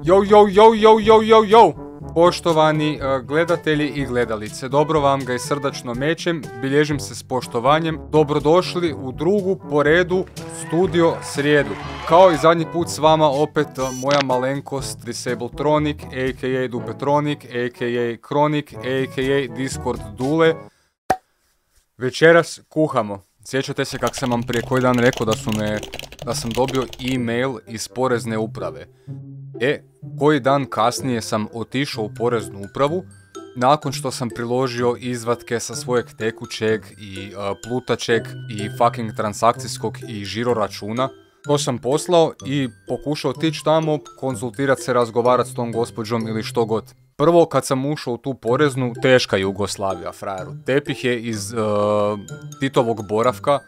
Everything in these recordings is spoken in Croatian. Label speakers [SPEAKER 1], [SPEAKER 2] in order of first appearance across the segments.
[SPEAKER 1] Yo. Poštovani gledatelji i gledalice, dobro vam ga i srdačno mećem, bilježim se s poštovanjem. Dobrodošli u drugu po redu Studio Srijedu. Kao i zadnji put s vama opet moja malenkost Disabletronic, a.k.a. Dupetronic, a.k.a. Kronik, a.k.a. Discord Dule. Večeras kuhamo. Sjećate se kak sam vam prije koji dan rekao da sam dobio e-mail iz porezne uprave. Koji dan kasnije sam otišao u poreznu upravu, nakon što sam priložio izvatke sa svojeg tekućeg i plutačeg i fucking transakcijskog i žiro računa. To sam poslao i pokušao otići tamo, konzultirati se, razgovarati s tom gospođom ili što god. Prvo, kad sam ušao u tu poreznu, teška Jugoslavija, frajeru. Tepih je iz Titovog boravka.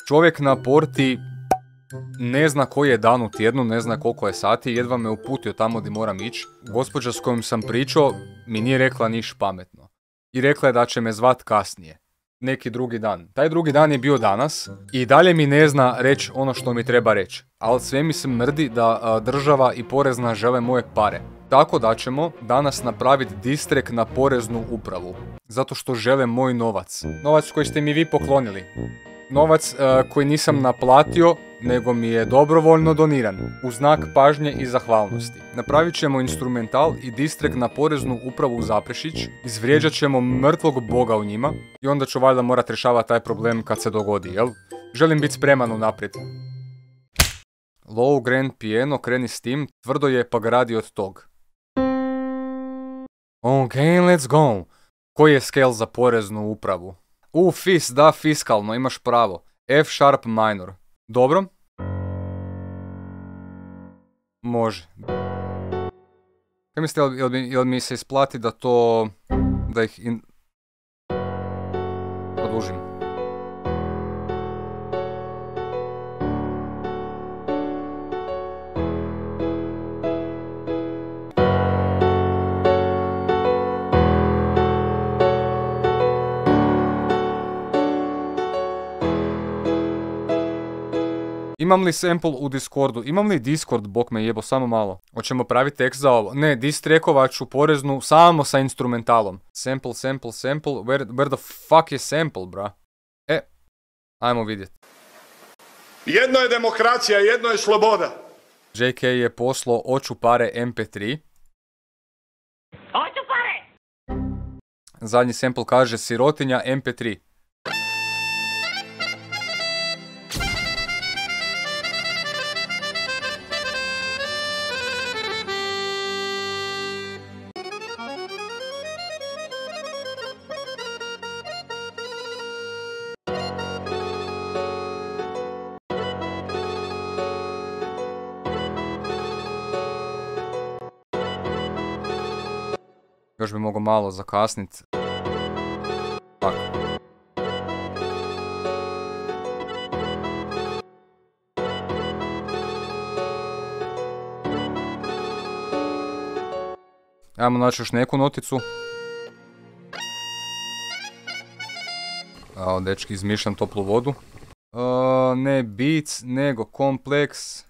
[SPEAKER 1] Čovjek na porti ne zna koji je dan u tjednu, ne zna koliko je sati, jedva me uputio tamo gdje moram ići. Gospođa s kojom sam pričao mi nije rekla niš pametno. I rekla je da će me zvat kasnije. Neki drugi dan. Taj drugi dan je bio danas i dalje mi ne zna reći ono što mi treba reći. Ali sve mi se mrdi da država i porezna žele moje pare. Tako da ćemo danas napraviti distrek na poreznu upravu. Zato što žele moj novac. Novac koji ste mi vi poklonili. Novac koji nisam naplatio, nego mi je dobrovoljno doniran, u znak pažnje i zahvalnosti. Napravit ćemo instrumental i distrek na poreznu upravu u Zaprešić, izvrijeđat ćemo mrtvog boga u njima i onda ću valjda morat rješavati taj problem kad se dogodi, jel? Želim biti spreman unaprijed. Low Grand Piano, kreni s tim, tvrdo je pa ga radi od tog. Ok, let's go. Koji je scale za poreznu upravu? Fis, da, fiskalno, imaš pravo. F sharp minor. Dobro? Može. Kaj mislite, jel mi se isplati da to... da ih produžim? Imam li sample u Discordu? Imam li Discord, bok me jebo, samo malo. Hoćemo praviti tekst za ovo? Ne, distrekovat ću poreznu samo sa instrumentalom. Sample, where the fuck je sample, bra? Ajmo vidjeti.
[SPEAKER 2] Jedno je demokracija, jedno je sloboda.
[SPEAKER 1] JK je poslao Oću pare MP3.
[SPEAKER 3] Oću pare!
[SPEAKER 1] Zadnji sample kaže sirotinja MP3. Još bi mogao malo zakasnit. Tako. Ajmo naći još neku noticu. Dečki, izmišljam toplu vodu. Ne beats, nego kompleks.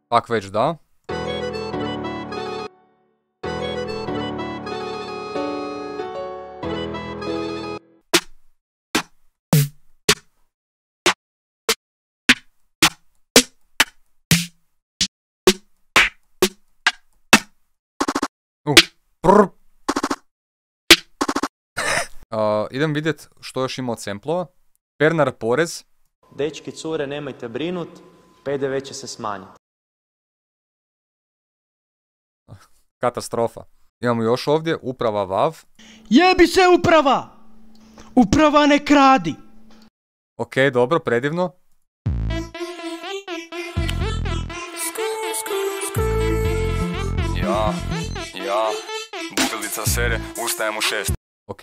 [SPEAKER 1] Tak već da. Idem vidjet što još ima od samplova. Pernar porez.
[SPEAKER 4] Dečki, cure, nemojte brinut, PDV će se smanjiti.
[SPEAKER 1] Katastrofa. Imamo još ovdje, uprava VAV.
[SPEAKER 5] Jebi se uprava! Uprava ne kradi!
[SPEAKER 1] Ok, dobro, predivno.
[SPEAKER 6] Ja, bukalica sere, ustajem u 6.
[SPEAKER 1] Ok.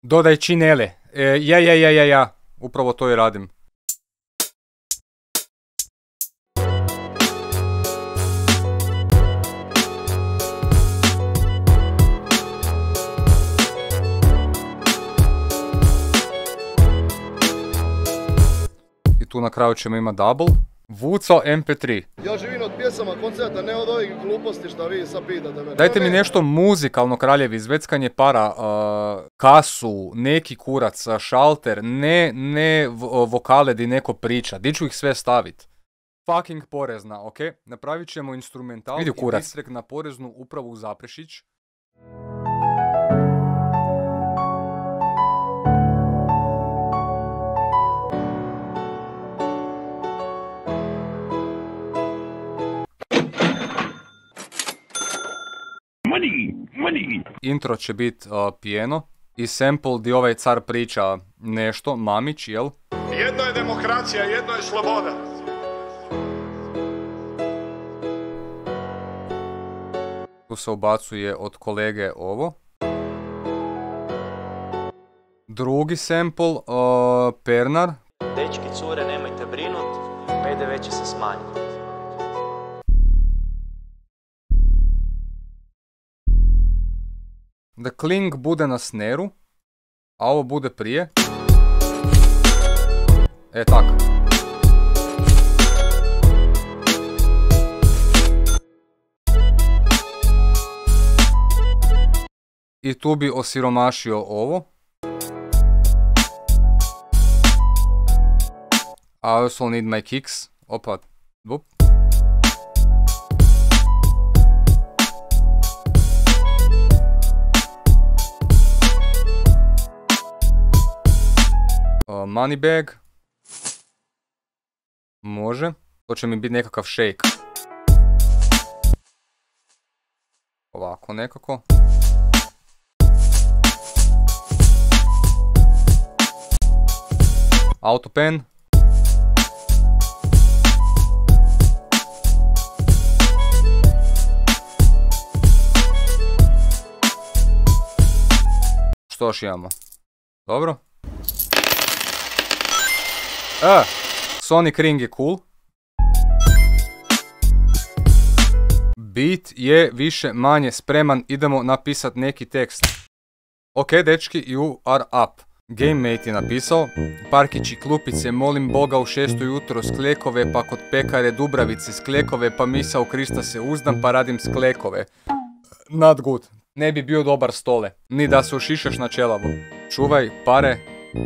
[SPEAKER 1] Dodaj činele. Ja. Upravo to i radim. tu na kraju ćemo imati double. Vuco MP3.
[SPEAKER 7] Ja živim od pjesama, koncerta, ne od ovih gluposti što vi sad pitate mene.
[SPEAKER 1] Dajte mi nešto muzikalno, kraljevi, zveckanje para, kasu, neki kurac, šalter, ne vokale di neko priča, di ću ih sve staviti. Fucking porezna, ok? Napravit ćemo instrumental i distrek na poreznu upravu u Zaprešić. Intro će biti pijeno i sample di ovaj car priča nešto, Mamić, jel?
[SPEAKER 2] Jedno je demokracija, jedno je sloboda.
[SPEAKER 1] Tu se ubacuje od kolege ovo. Drugi sample, Pernar.
[SPEAKER 4] Dečki, cure, nemojte brinut, PDV će se smanjiti.
[SPEAKER 1] Da kling bude na sneru, a ovo bude prije. Tak. I tu bi osiromašio ovo. I also need my kicks. Opa, bup. Money bag. Može. To će mi biti nekakav shake. Ovako nekako. Autopen. Što još imamo? Dobro. Sonic Ring je cool. Beat je više manje spreman, idemo napisat neki tekst. Ok, dečki, you are up. GameMate je napisao: Parkići klupice, molim Boga u 6 ujutro, sklekove, pa kod pekare Dubravice, sklekove, pa misa u Krista se uzdam, pa radim sklekove. Not good. Ne bi bio dobar stole, ni da se ušišaš na čelavu. Čuvaj pare,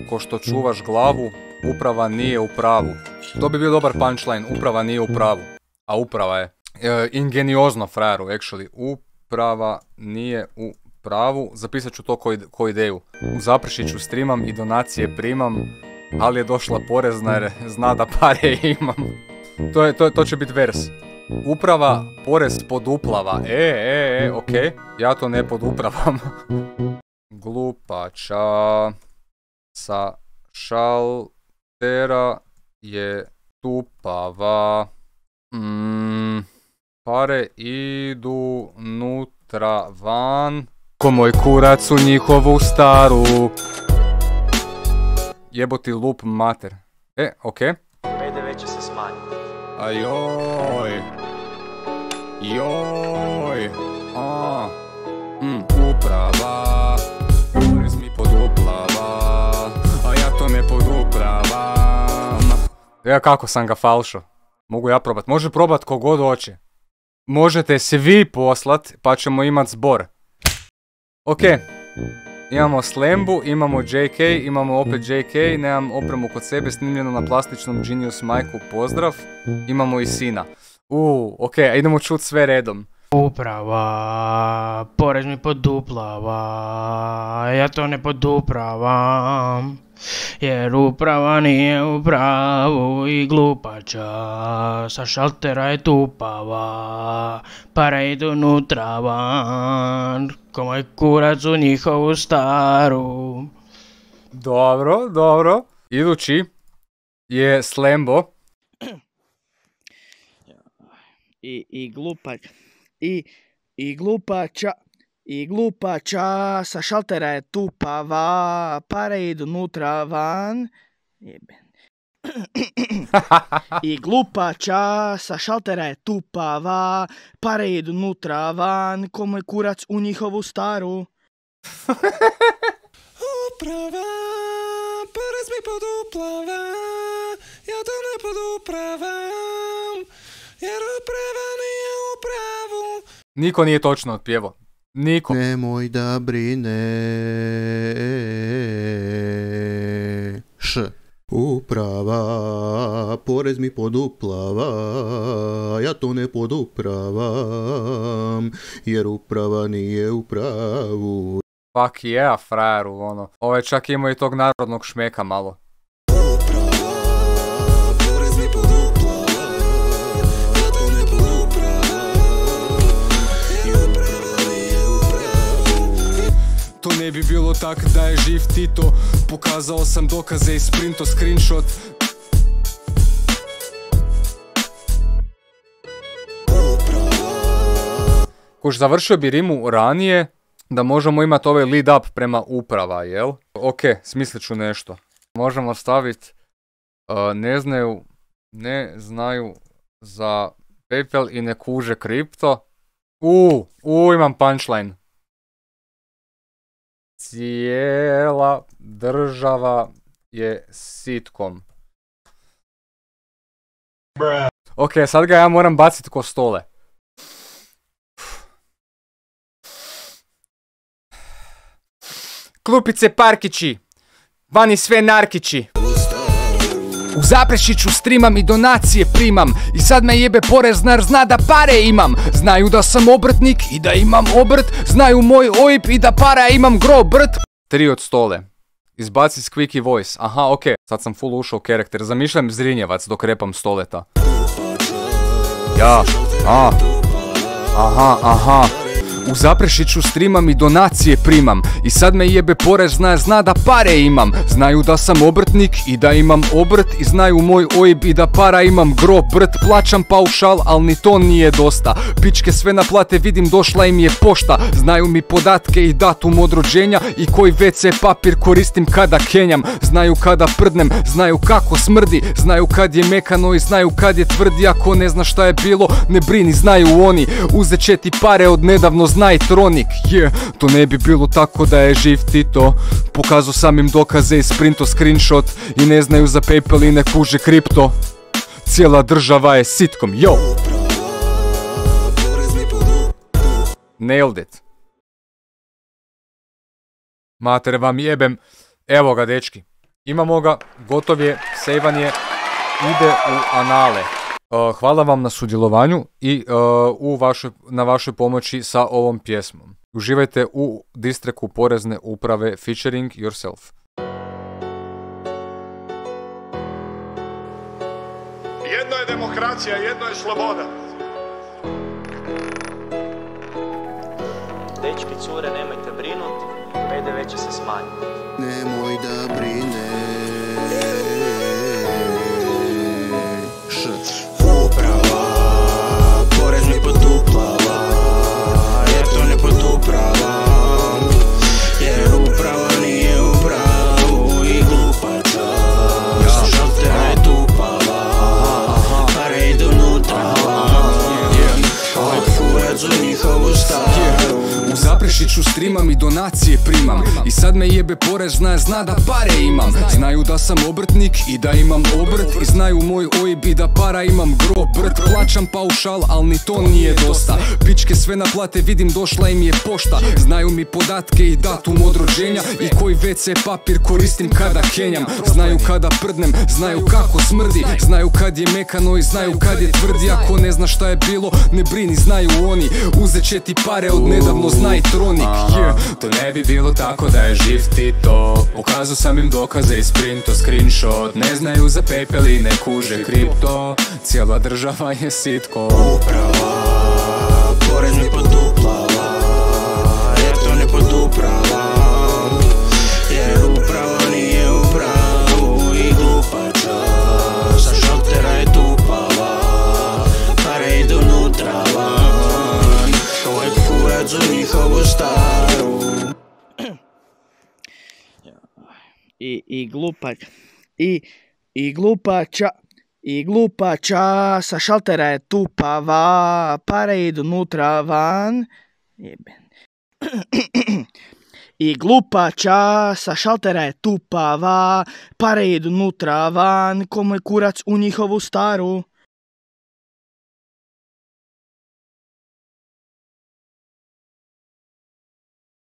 [SPEAKER 1] ko što čuvaš glavu, uprava nije u pravu. To bi bio dobar punchline, uprava nije u pravu. A uprava je. Ingeniozno, frajeru, actually. Uprava nije u pravu. Zapisat ću to ko ideju. U Zaprešiću streamam i donacije primam, ali je došla porezna jer zna da pare imam. To će biti vers. Uprava porez poduplava. Ok. Ja to ne podupravam. Glupača sa šaltera je tupava. Pare idu nutra van. Ko moj kurac u njihovu staru. Jeboti lup mater. Ok.
[SPEAKER 4] PDV će se smanjiti.
[SPEAKER 1] Ajoj. Joj. Uprava. Porez mi poduplava. A ja to ne podupravam. Kako sam ga falšo. Mogu ja probat. Može probat kogod hoće. Možete svi poslat, pa ćemo imat zbor. Ok. Imamo Slambu, imamo JK, imamo opet JK, nemam opremu kod sebe, snimljeno na plastičnom Genius Micu, pozdrav. Imamo i sina. Ok, idemo čut sve redom.
[SPEAKER 5] Uprava, porez mi poduplava, ja to ne podupravam, jer uprava nije u pravu i glupača, sa šaltera je tupava, pare idu nutra van, ko moj kurac u njihovu staru.
[SPEAKER 1] Dobro. Idući je Slambo.
[SPEAKER 8] I glupača sa šaltera je tupava, pare idu nutra van. I glupača sa šaltera je tupava, pare idu nutra van, ko moj kurac u njihovu staru.
[SPEAKER 9] Uprava, porez mi poduplava, ja to ne podupravam, jer uprava nije u pravu.
[SPEAKER 1] Niko nije točno otpjevo. Niko.
[SPEAKER 10] Nemoj da brineš. Uprava, porez mi poduplava, ja to ne podupravam, jer uprava nije u pravu.
[SPEAKER 1] Fuck yeah, frajeru, ono. Ovo je čak imao i tog narodnog šmeka malo.
[SPEAKER 9] To ne bi bilo tak da je živ Tito. Pokazao sam dokaze i sprinto screenshot.
[SPEAKER 1] Kuš, završio bi rimu ranije da možemo imati ovaj lead up prema uprava, jel? Ok, smislit ću nešto. Možemo staviti ne znaju za PayPal i ne kuže kripto. Imam punchline. Cijela država je sitkom. Ok, sad ga ja moram baciti ko stole. Klupice parkići, vani sve narkići.
[SPEAKER 5] U Zaprešiću streamam i donacije primam. I sad me jebe poreznar, zna da pare imam. Znaju da sam obrtnik i da imam obrt. Znaju moj OIB i da para imam gro brt.
[SPEAKER 1] 3 od stole. Izbaci squeaky voice. Aha, ok. Sad sam full ušao karakter. Zamišljam Zrinjevac dok repam stoleta. Ja, aha.
[SPEAKER 5] U Zaprešiću streamam i donacije primam. I sad me jebe poreznar, zna da pare imam. Znaju da sam obrtnik i da imam obrt. I znaju moj OIB i da para imam gro brt. Plaćam paušal, al ni to nije dosta. Pičke sve naplate, vidim došla im je pošta. Znaju mi podatke i datum od rođenja. I koji WC papir koristim kada kenjam. Znaju kada prdnem, znaju kako smrdi. Znaju kad je mekano i znaju kad je tvrdi. Ako ne zna šta je bilo, ne brini, znaju oni. Uzet će ti pare od nedavno znaj Tronik, to ne bi bilo tako da je živ Tito. Pokazao sam im dokaze i sprinto screenshot. I ne znaju za PayPal i ne kuže kripto. Cijela država je sitkom, yo!
[SPEAKER 1] Nailed it. Mater vam jebem. Evo ga, dečki. Imamo ga, gotov je, sejvan je, ide u anale. Hvala vam na sudjelovanju i na vašoj pomoći sa ovom pjesmom. Uživajte u distreku Porezne uprave featuring yourself.
[SPEAKER 2] Jedno je demokracija, jedno je sloboda.
[SPEAKER 4] Dečki, cure, nemojte brinut, PDV će se smanjiti.
[SPEAKER 10] Nemoj da brineš.
[SPEAKER 9] Uprava, porez mi poduplava, ja to ne podupravam, jer uprava nije u pravu i glupaca. Sa šaltera je tupava, pare idu nutra, ovaj kurac u njihovu staru.
[SPEAKER 5] U Zaprešiću streamam i donacije primam. I sad me jebe poreznar, zna da pare imam. Znaju da sam obrtnik i da imam obrt. I znaju moj OIB i da para imam gro brt. Plaćam paušal, al ni to nije dosta. Pičke sve naplate, vidim došla im je pošta. Znaju mi podatke i datum od rođenja. I koji WC papir koristim kada kenjam. Znaju kada prdnem, znaju kako smrdi. Znaju kad je mekano i znaju kad je tvrdi. Ako ne zna šta je bilo, ne brini, znaju oni. Uzet će ti pare od nedavno znaj Tronik.
[SPEAKER 9] To ne bi bilo tako da je živ Tito. Pokazao sam im dokaze i sprinto screenshot. Ne znaju za PayPal i ne kuže kripto. Cijela država je sitko. Uprava, porez mi poduplava, ja to ne podupravam, jer uprava nije u pravu i glupaca. Sa šaltera je tupava, pare idu nutra van, ovaj kurac u njihovu staru.
[SPEAKER 8] I glupak. I glupača. I glupača sa šaltera je tupava, pare idu nutra van. Jeben. I glupača sa šaltera je tupava, pare idu nutra van, ko moj kurac u njihovu staru.